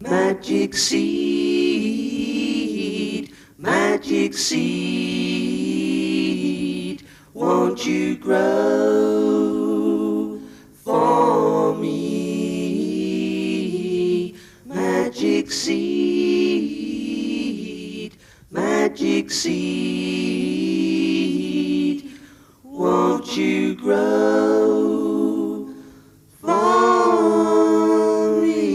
Magic seed, magic seed, won't you grow for me? Magic seed, magic seed, won't you grow for me?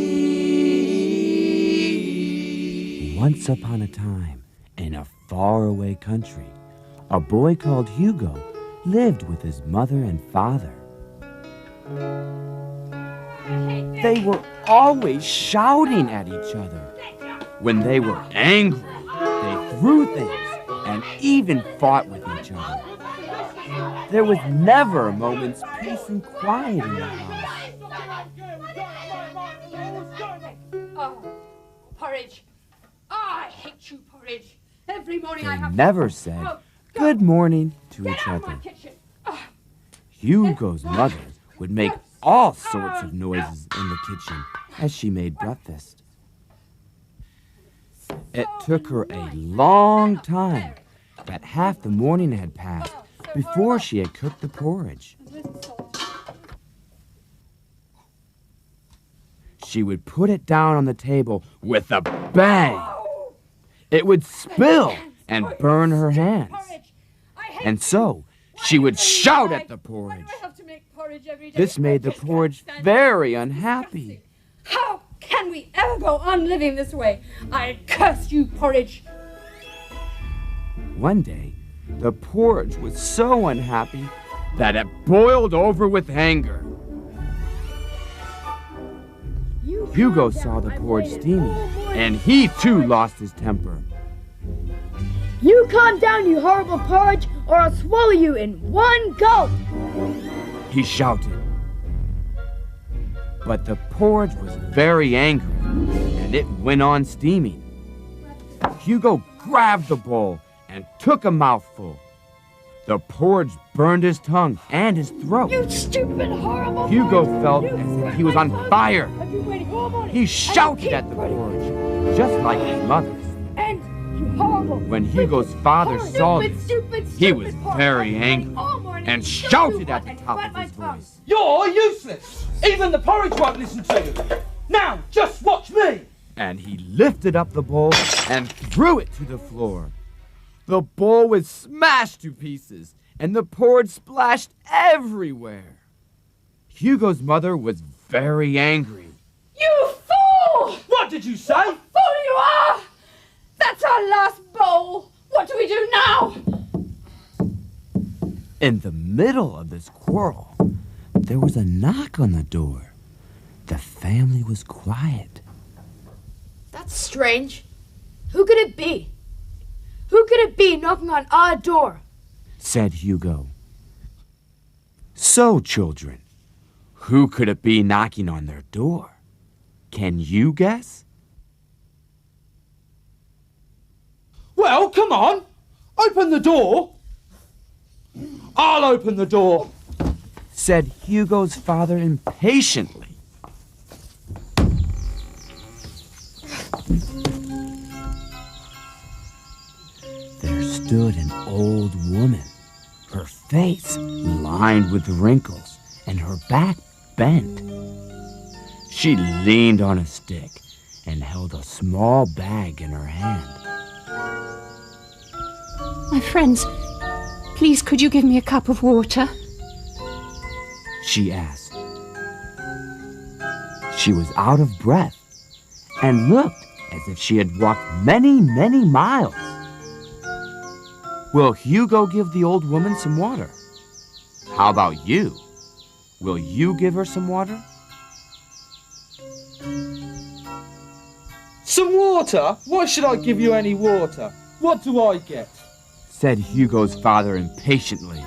Once upon a time, in a faraway country, a boy called Hugo lived with his mother and father. They were always shouting at each other. When they were angry, they threw things and even fought with each other. There was never a moment's peace and quiet in the house. Oh, porridge. Oh, I hate you, porridge. Every morning They I have never said good morning to each other. Hugo's mother would make all sorts of noises in the kitchen as she made breakfast. It took her a long time, that half the morning had passed, before she had cooked the porridge. She would put it down on the table with a bang. It would spill and burn her hands. And so she would shout at the porridge. This made the porridge very unhappy. How can we ever go on living this way? I curse you, porridge. One day, the porridge was so unhappy that it boiled over with anger. Hugo saw the porridge steaming, and he too lost his temper. You calm down, you horrible porridge, or I'll swallow you in one gulp! He shouted. But the porridge was very angry, and it went on steaming. Hugo grabbed the bowl and took a mouthful. The porridge burned his tongue and his throat. You stupid, horrible Hugo porridge. felt as if he was on fire. I've been waiting all morning. He shouted at the porridge, just like his mother's. And you horrible. When Hugo's father saw this, stupid, he was porridge. very I've been angry waiting all morning and to show shouted you at the and top wet of my his tongue. voice. You're useless! Even the porridge won't listen to you! Now, just watch me! And he lifted up the bowl and threw it to the floor. The bowl was smashed to pieces, and the porridge splashed everywhere. Hugo's mother was very angry. You fool! What did you say? Fool you are! That's our last bowl. What do we do now? In the middle of this quarrel, there was a knock on the door. The family was quiet. That's strange. Who could it be? Who could it be knocking on our door? Said Hugo. So, children, who could it be knocking on their door? Can you guess? Well, come on! Open the door! I'll open the door! Said Hugo's father impatiently. There stood an old woman, her face lined with wrinkles and her back bent. She leaned on a stick and held a small bag in her hand. My friends, please could you give me a cup of water? She asked. She was out of breath and looked as if she had walked many, many miles. Will Hugo give the old woman some water? How about you? Will you give her some water? Some water? Why should I give you any water? What do I get? Said Hugo's father impatiently,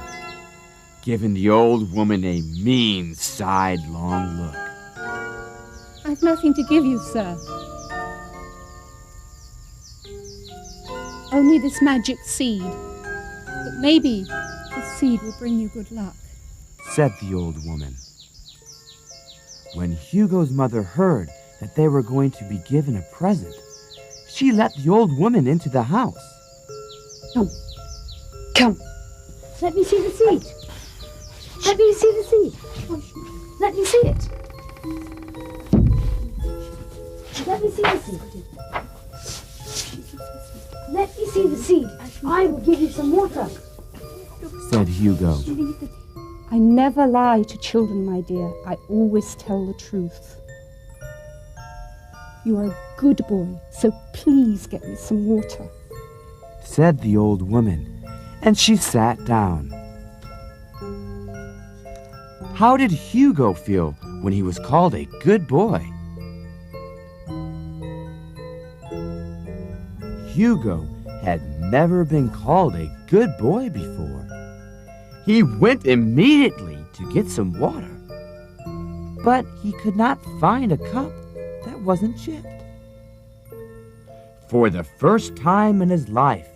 giving the old woman a mean sidelong look. I've nothing to give you, sir. Only this magic seed. But maybe this seed will bring you good luck. Said the old woman. When Hugo's mother heard that they were going to be given a present, she let the old woman into the house. Come. Let me see the seed. Let me see the seed. Let me see it. Let me see the seed. Let me see the seed. I will give you some water, said Hugo. I never lie to children, my dear. I always tell the truth. You are a good boy, so please get me some water, said the old woman, and she sat down. How did Hugo feel when he was called a good boy? Hugo had never been called a good boy before. He went immediately to get some water, but he could not find a cup that wasn't chipped. For the first time in his life,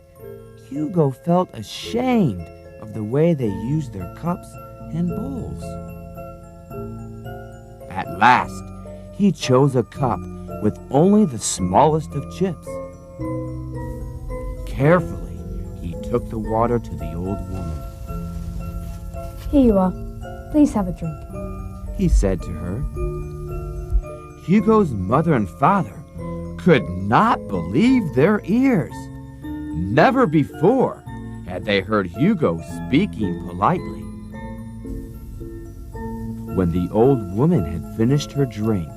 Hugo felt ashamed of the way they used their cups and bowls. At last, he chose a cup with only the smallest of chips. Carefully, he took the water to the old woman. Here you are. Please have a drink, he said to her. Hugo's mother and father could not believe their ears. Never before had they heard Hugo speaking politely. When the old woman had finished her drink,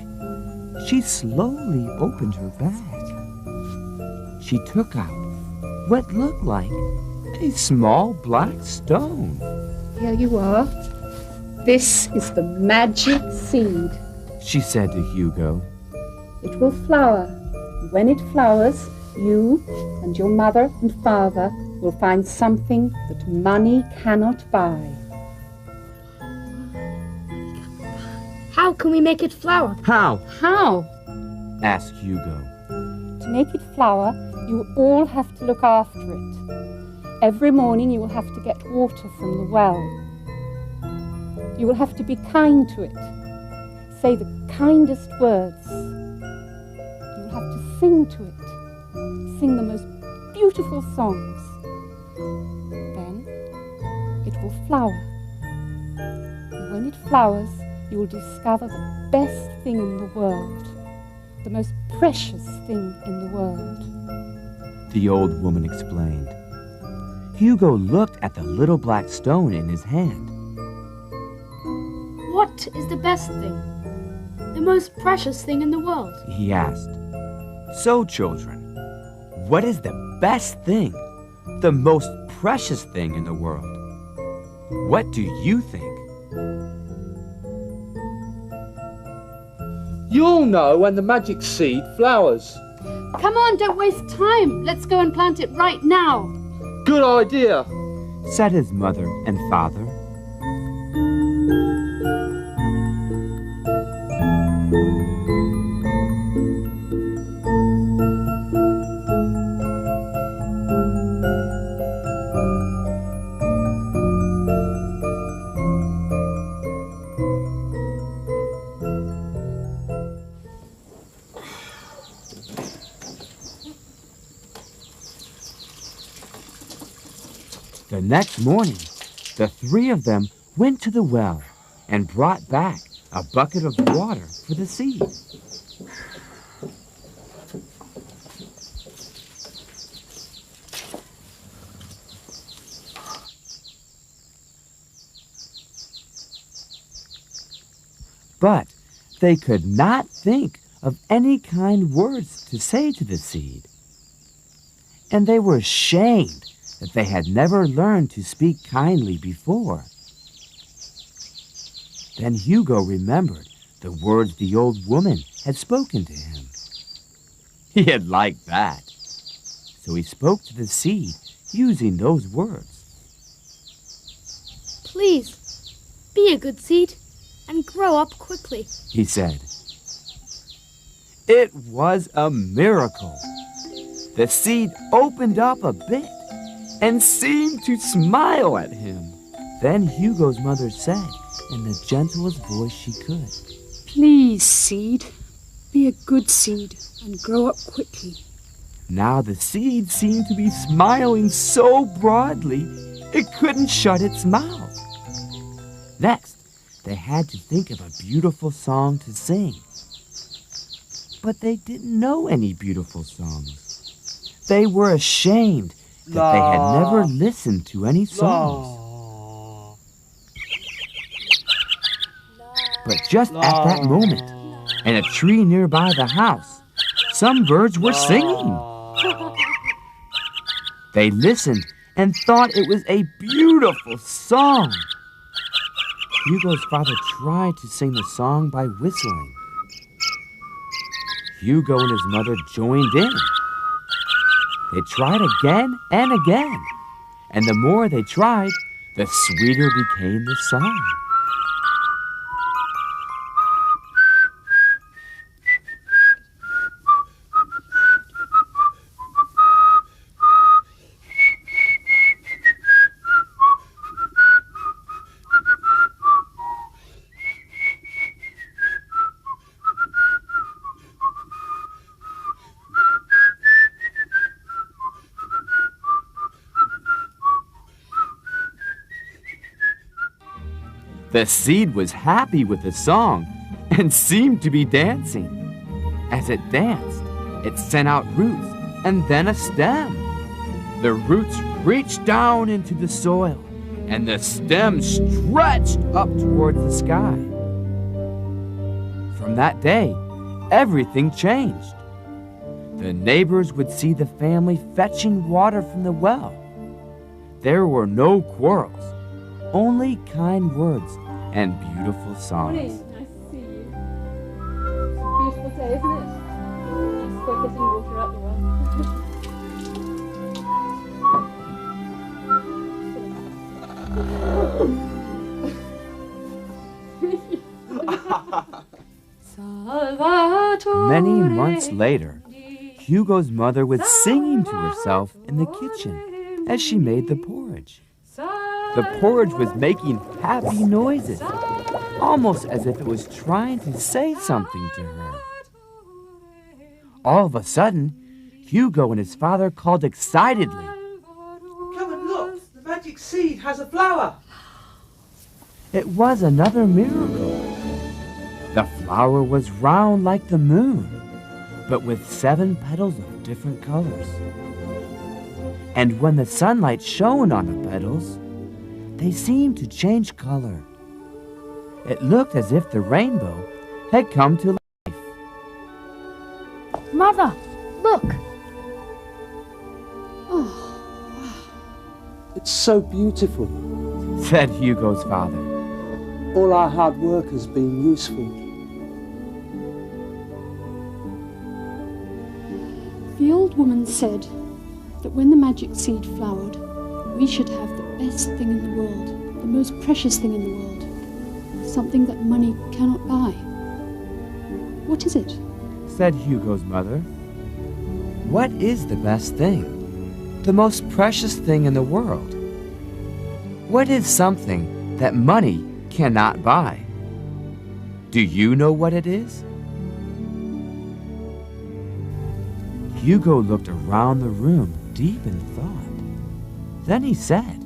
she slowly opened her bag. She took out what looked like a small black stone. Here you are. This is the magic seed. She said to Hugo. It will flower. When it flowers, you and your mother and father will find something that money cannot buy. How can we make it flower? How? How? Asked Hugo. To make it flower, you will all have to look after it. Every morning you will have to get water from the well. You will have to be kind to it. Say the kindest words. You will have to sing to it. Sing the most beautiful songs. Then it will flower. And when it flowers, you will discover the best thing in the world. The most precious thing in the world. The old woman explained. Hugo looked at the little black stone in his hand. What is the best thing? The most precious thing in the world? He asked. So, children, what is the best thing, the most precious thing in the world? What do you think? You'll know when the magic seed flowers. Come on, don't waste time. Let's go and plant it right now. Good idea. Said his mother and father. The next morning, the three of them went to the well and brought back a bucket of water for the seed. But they could not think of any kind words to say to the seed. And they were ashamed that they had never learned to speak kindly before. Then Hugo remembered the words the old woman had spoken to him. He had liked that, so he spoke to the seed using those words. Please, be a good seed and grow up quickly, He said. It was a miracle. The seed opened up a bit and seemed to smile at him. Then Hugo's mother said, in the gentlest voice she could, Please, seed, Be a good seed and grow up quickly. Now the seed seemed to be smiling so broadly, it couldn't shut its mouth. Next, they had to think of a beautiful song to sing. But they didn't know any beautiful songs. They were ashamed that they had never listened to any songs. But just at that moment, in a tree nearby the house, some birds were singing. They listened and thought it was a beautiful song. Hugo's father tried to sing the song by whistling. Hugo and his mother joined in. They tried again and again, and the more they tried, the sweeter became the song. The seed was happy with the song and seemed to be dancing. As it danced, it sent out roots and then a stem. The roots reached down into the soil, and the stem stretched up towards the sky. From that day, everything changed. The neighbors would see the family fetching water from the well. There were no quarrels, only kind words and beautiful songs. Nice to see you. It's a beautiful day, isn't it? Nice to go getting water out the well. Many months later, Hugo's mother was singing to herself in the kitchen as she made the porridge. The porridge was making happy noises, almost as if it was trying to say something to her. All of a sudden, Hugo and his father called excitedly, Come and look, the magic seed has a flower. It was another miracle. The flower was round like the moon, but with 7 petals of different colors. And when the sunlight shone on the petals, they seemed to change color. It looked as if the rainbow had come to life. Mother, look. It's so beautiful. Said Hugo's father. All our hard work has been useful. The old woman said that when the magic seed flowered, we should have the best thing in the world, the most precious thing in the world, something that money cannot buy. What is it? Said Hugo's mother. What is the best thing? The most precious thing in the world? What is something that money cannot buy? Do you know what it is? Hugo looked around the room, deep in thought. Then he said,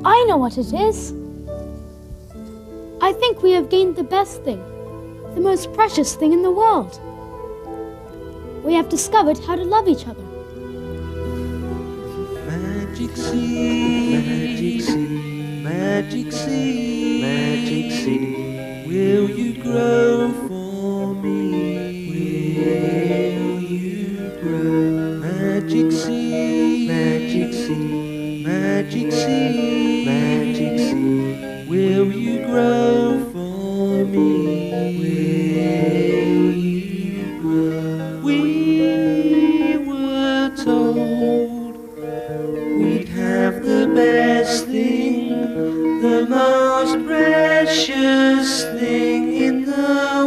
I know what it is. I think we have gained the best thing, the most precious thing in the world. We have discovered how to love each other. Magic seed, magic seed, magic seed, magic seed. Will you grow for me? Will you grow? Magic seed, magic seed, magic seed, magic seed. Will you grow for me? Will you grow? We were told we'd have the best thing, the most precious thing in the